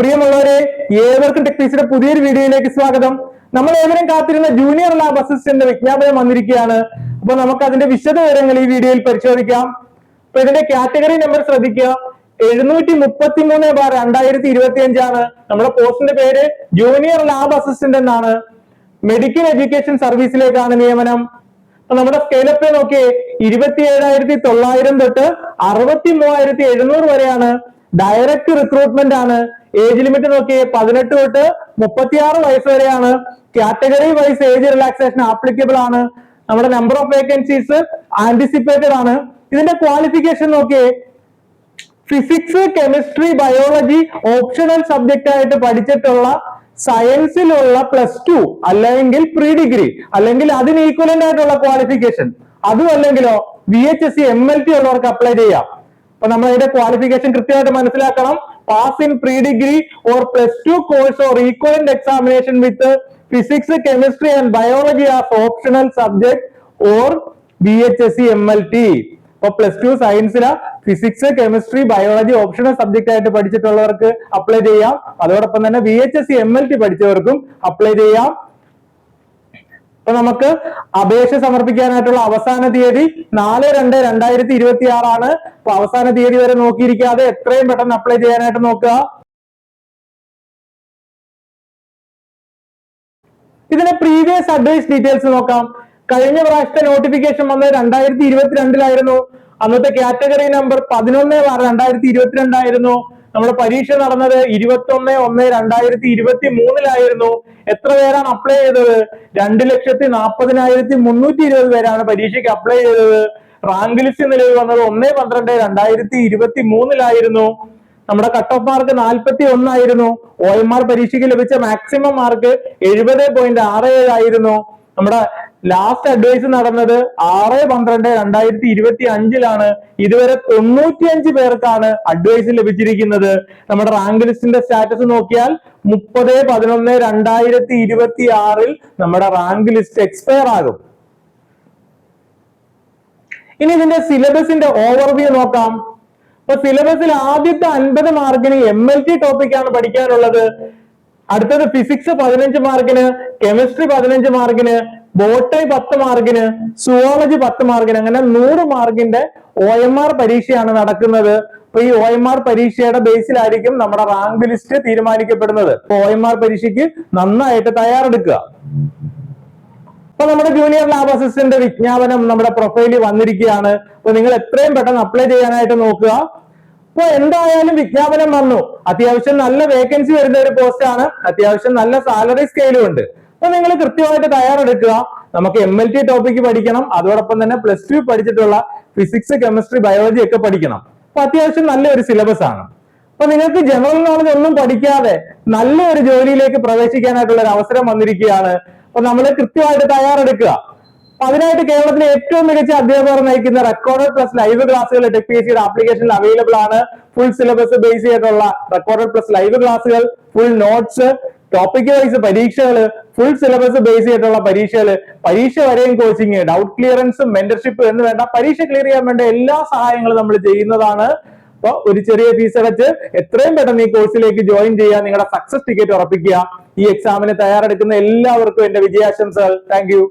പ്രിയമുള്ളവരെ, ഏവർക്കും ടെക്നീസിന്റെ പുതിയൊരു വീഡിയോയിലേക്ക് സ്വാഗതം. നമ്മൾ ഏവരും കാത്തിരുന്ന ജൂനിയർ ലാബ് അസിസ്റ്റന്റ് വിജ്ഞാപനം വന്നിരിക്കുകയാണ്. അപ്പൊ നമുക്ക് അതിന്റെ വിശദവിവരങ്ങൾ ഈ വീഡിയോയിൽ പരിശോധിക്കാം. അപ്പൊ ഇതിന്റെ കാറ്റഗറി നമ്പർ ശ്രദ്ധിക്കുക, 733/2025 ആണ്. നമ്മുടെ പോസ്റ്റിന്റെ പേര് ജൂനിയർ ലാബ് അസിസ്റ്റന്റ് എന്നാണ്. മെഡിക്കൽ എഡ്യൂക്കേഷൻ സർവീസിലേക്കാണ് നിയമനം. അപ്പൊ നമ്മുടെ സ്കെയിലപ്പ് നോക്കിയേ, 27,900 തൊട്ട് 63,700 വരെയാണ്. ഡയറക്റ്റ് റിക്രൂട്ട്മെന്റ് ആണ്. ഏജ് ലിമിറ്റ് നോക്കിയേ, 18 തൊട്ട് 36 വയസ്സ് വരെയാണ്. Category wise age relaxation applicable ആണ്. നമ്മുടെ നമ്പർ ഓഫ് വേക്കൻസീസ് ആന്റിസിപ്പേറ്റഡ് ആണ്. ഇതിന്റെ ക്വാളിഫിക്കേഷൻ നോക്കിയേ, physics, chemistry, biology optional subject ആയിട്ട് പഠിച്ചിട്ടുള്ള സയൻസിലുള്ള +2 അല്ലെങ്കിൽ പ്രീ ഡിഗ്രി അല്ലെങ്കിൽ അതിന് ഈക്വലന്റ് ആയിട്ടുള്ള ക്വാളിഫിക്കേഷൻ, അതും അല്ലെങ്കിലോ VHSC MLT ഉള്ളവർക്ക് അപ്ലൈ ചെയ്യാം. അപ്പൊ നമ്മൾ അതിന്റെ ക്വാളിഫിക്കേഷൻ കൃത്യമായിട്ട് മനസ്സിലാക്കണം. Pass in pre degree or +2 course or equivalent examination with physics, chemistry and biology as optional subject or VHSC MLT. അപ്പൊ +2 സയൻസില physics, chemistry, biology optional subject ആയിട്ട് പഠിച്ചിട്ടുള്ളവർക്ക് അപ്ലൈ ചെയ്യാം. അതോടൊപ്പം തന്നെ VHSC MLT പഠിച്ചവർക്കും അപ്ലൈ ചെയ്യാം. അപ്പൊ നമുക്ക് അപേക്ഷ സമർപ്പിക്കാനായിട്ടുള്ള അവസാന തീയതി 4/2/2026 ആണ്. അപ്പൊ അവസാന തീയതി വരെ നോക്കിയിരിക്കാതെ എത്രയും പെട്ടെന്ന് അപ്ലൈ ചെയ്യാനായിട്ട് നോക്കുക. ഇതിന്റെ പ്രീവിയസ് അഡ്വൈസ് ഡീറ്റെയിൽസ് നോക്കാം. കഴിഞ്ഞ പ്രാവശ്യത്തെ നോട്ടിഫിക്കേഷൻ വന്നത് 2022 അന്നത്തെ കാറ്റഗറി നമ്പർ 11/2022 ആയിരുന്നു. നമ്മുടെ പരീക്ഷ നടന്നത് 21/1/2023 എത്ര പേരാണ് അപ്ലൈ ചെയ്തത്? 2,40,320 പേരാണ് പരീക്ഷയ്ക്ക് അപ്ലൈ ചെയ്തത്. റാങ്ക് ലിസ്റ്റ് നിലവിൽ വന്നത് 1/12/2023 നമ്മുടെ കട്ട് ഓഫ് മാർക്ക് 41 ആയിരുന്നു. OMR പരീക്ഷയ്ക്ക് ലഭിച്ച മാക്സിമം മാർക്ക് 70.67 ആയിരുന്നു. നമ്മുടെ ലാസ്റ്റ് അഡ്വൈസ് നടന്നത് 6/12/2025 ഇതുവരെ 95 പേർക്കാണ് അഡ്വൈസ് ലഭിച്ചിരിക്കുന്നത്. നമ്മുടെ റാങ്ക് ലിസ്റ്റിന്റെ സ്റ്റാറ്റസ് നോക്കിയാൽ 30/11/2026 നമ്മുടെ റാങ്ക് ലിസ്റ്റ് എക്സ്പയർ ആകും. ഇനി ഇതിന്റെ സിലബസിന്റെ ഓവർവ്യൂ നോക്കാം. അപ്പൊ സിലബസിൽ ആദ്യത്തെ 50 മാർക്കിന് MLT ടോപ്പിക് ആണ് പഠിക്കാനുള്ളത്. അടുത്തത് ഫിസിക്സ് 15 മാർക്കിന്, കെമിസ്ട്രി 15 മാർക്കിന്, ബോട്ടണി 10 മാർക്കിന്, സുവോളജി 10 മാർക്കിന്, അങ്ങനെ 100 മാർക്കിന്റെ OMR പരീക്ഷയാണ് നടക്കുന്നത്. അപ്പൊ ഈ OMR പരീക്ഷയുടെ ബേസിലായിരിക്കും നമ്മുടെ റാങ്ക് ലിസ്റ്റ് തീരുമാനിക്കപ്പെടുന്നത്. അപ്പൊ OMR പരീക്ഷയ്ക്ക് നന്നായിട്ട് തയ്യാറെടുക്കുക. അപ്പൊ നമ്മുടെ ജൂനിയർ ലാബ് അസിസ്റ്റന്റ് വിജ്ഞാപനം നമ്മുടെ പ്രൊഫൈലിൽ വന്നിരിക്കുകയാണ്. അപ്പൊ നിങ്ങൾ എത്രയും പെട്ടെന്ന് അപ്ലൈ ചെയ്യാനായിട്ട് നോക്കുക. അപ്പൊ എന്തായാലും വിജ്ഞാപനം വന്നു. അത്യാവശ്യം നല്ല വേക്കൻസി വരുന്ന ഒരു പോസ്റ്റ് ആണ്. അത്യാവശ്യം നല്ല സാലറി സ്കെയിലും ഉണ്ട്. അപ്പൊ നിങ്ങൾ കൃത്യമായിട്ട് തയ്യാറെടുക്കുക. നമുക്ക് MLT ടോപ്പിക് പഠിക്കണം. അതോടൊപ്പം തന്നെ +2 പഠിച്ചിട്ടുള്ള ഫിസിക്സ്, കെമിസ്ട്രി, ബയോളജി ഒക്കെ പഠിക്കണം. അപ്പൊ അത്യാവശ്യം നല്ലൊരു സിലബസ് ആണ്. അപ്പൊ നിങ്ങൾക്ക് ജനറൽ നോളജ് ഒന്നും പഠിക്കാതെ നല്ലൊരു ജോലിയിലേക്ക് പ്രവേശിക്കാനായിട്ടുള്ള ഒരു അവസരം വന്നിരിക്കുകയാണ്. അപ്പൊ നമ്മൾ കൃത്യമായിട്ട് തയ്യാറെടുക്കുക. അതിനായിട്ട് കേരളത്തിലെ ഏറ്റവും മികച്ച അധ്യാപകർ നയിക്കുന്ന റെക്കോർഡഡ് പ്ലസ് ലൈവ് ക്ലാസ്സുകൾ TechPSCയുടെ ആപ്ലിക്കേഷനിൽ അവൈലബിൾ ആണ്. ഫുൾ സിലബസ് ബേസ് ചെയ്തിട്ടുള്ള റെക്കോർഡഡ് പ്ലസ് ലൈവ് ക്ലാസ്സുകൾ, ഫുൾ നോട്ട്സ്, ടോപ്പിക് വൈസ് പരീക്ഷകള്, ഫുൾ സിലബസ് ബേസ് ചെയ്തിട്ടുള്ള പരീക്ഷകള്, പരീക്ഷ വരെയും കോച്ചിങ്, ഡൗട്ട് ക്ലിയറൻസും മെന്റർഷിപ്പ് എന്ന് വേണ്ട പരീക്ഷ ക്ലിയർ ചെയ്യാൻ വേണ്ട എല്ലാ സഹായങ്ങളും നമ്മൾ ചെയ്യുന്നതാണ്. അപ്പൊ ഒരു ചെറിയ ഫീസ് അടച്ച് എത്രയും പെട്ടെന്ന് ഈ കോഴ്സിലേക്ക് ജോയിൻ ചെയ്യുക. നിങ്ങളുടെ സക്സസ് ടിക്കറ്റ് ഉറപ്പിക്കുക. ഈ എക്സാമിന് തയ്യാറെടുക്കുന്ന എല്ലാവർക്കും എന്റെ വിജയാശംസകൾ. Thank you.